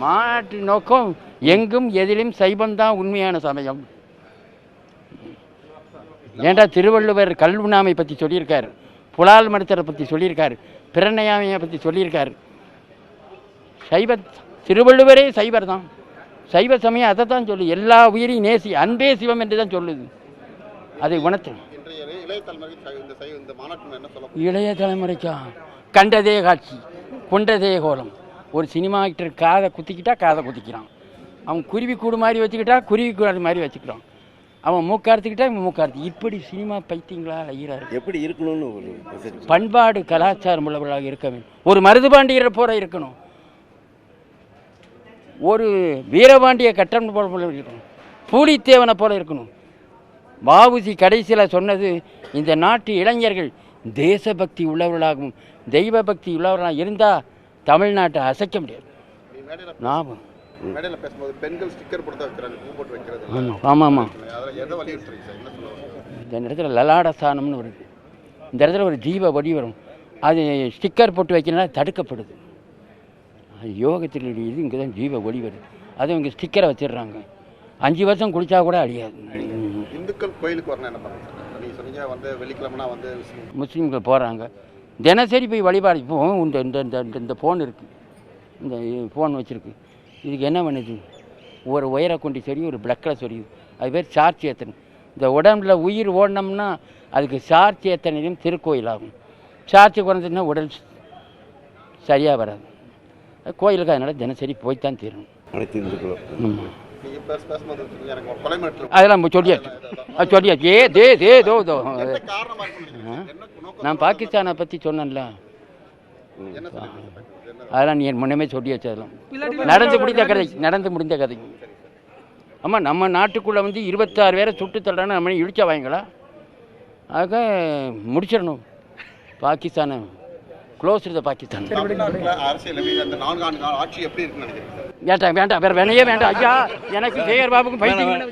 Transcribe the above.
மாநாட்டு நோக்கம் எங்கும் எதிலும் சைவம்தான் உண்மையான சமயம். ஏண்டா திருவள்ளுவர் கல்வினாமை பற்றி சொல்லியிருக்கார், புலால் மருத்துவரை பற்றி சொல்லியிருக்கார், பிறநயாமையை பற்றி சொல்லியிருக்கார். சைவ திருவள்ளுவரே சைவர் தான். சைவ சமயம் அதை தான் சொல்லு, எல்லா உயிரையும் நேசி, அன்பே சிவம் என்று தான் சொல்லுது. அதை உணர்த்து. இளைய தலைமுறைக்கா கண்டதே காட்சி கொண்டதே கோலம். ஒரு சினிமா ஆக்டர் காதை குத்திக்கிட்டா காதை குத்திக்கிறான், அவன் குருவி கூடு மாதிரி வச்சுக்கிட்டா குருவி கூடு மாதிரி வச்சுக்கிறான், அவன் மூக்கார்த்துக்கிட்டா இவன் மூக்கார்த்து. இப்படி சினிமா பைத்தியங்களா ஐயராரு. எப்படி இருக்கணும்னு ஒரு பண்பாடு கலாச்சாரம் உள்ளவர்களாக இருக்க வேண்டும். ஒரு மருதுபாண்டியரை போல இருக்கணும், ஒரு வீரபாண்டிய கட்டம் போல இருக்கணும், பூலித்தேவனை போல இருக்கணும். வஉசி கடைசியில் சொன்னது, இந்த நாட்டு இளைஞர்கள் தேசபக்தி உள்ளவர்களாகவும் தெய்வ பக்தி உள்ளவர்களாக இருந்தால் தமிழ்நாட்டை அசைக்க முடியாது. லாபம் ஆமாம் ஆமாம். இந்த இடத்துல லலாடஸ்தானம்னு வருது, இந்த இடத்துல ஒரு ஜீவ ஒளி வரும், அது ஸ்டிக்கர் போட்டு வைக்கிறனால தடுக்கப்படுது. அது யோகத்தில் இது இங்கே தான் ஜீவ ஒளி வருது, அது இங்கே ஸ்டிக்கரை வச்சிடுறாங்க. 5 வருஷம் குளிச்சா கூட அழியாது. இந்துக்கள் கோயிலுக்கு வரணும் என்ன பண்ணுறாங்க? நீங்கள் சொன்னீங்க வந்து வெள்ளிக்கிழமைனா வந்து முஸ்லீம்கள் போகிறாங்க, தினசரி போய் வழிபாடு. இப்போ இந்த ஃபோன் இருக்குது, இந்த ஃபோன் வச்சுருக்கு, இதுக்கு என்ன பண்ணுது? ஒரு ஒயரை கொண்டு சரி, ஒரு பிளக்கில் சொரியுது, அது பேர் சார்ஜ் ஏற்றணும். இந்த உடம்புல உயிர் ஓடணும்னா அதுக்கு சார்ஜ் ஏற்றனையும் திருக்கோயில் ஆகும். சார்ஜ் குறைஞ்சதுன்னா உடல் சரியாக வராது. கோயிலுக்கு அதனால் தினசரி போய்த்தான் தீரணும். அதெல்லாம் சொல்லியாச்சு, அது சொல்லியாச்சு. ஏதோ நான் பாகிஸ்தானை பற்றி சொன்னேன்ல, அதெல்லாம் நீ முன்னமே சொல்லியாச்சு. அதெல்லாம் நடந்து முடிந்த கதை. ஆமாம், நம்ம நாட்டுக்குள்ளே வந்து 26 பேரை சுட்டு தள்ளுறான்னு நம்ம இழிச்சா வாங்களா? அதுக்காக முடிச்சிடணும் பாகிஸ்தானை. Close to the Pakistan. வேண்டாம் வேற வேணையே வேண்டாம் ஐயா, எனக்கு சேகர் பாபுக்கும் பைத்தியம்.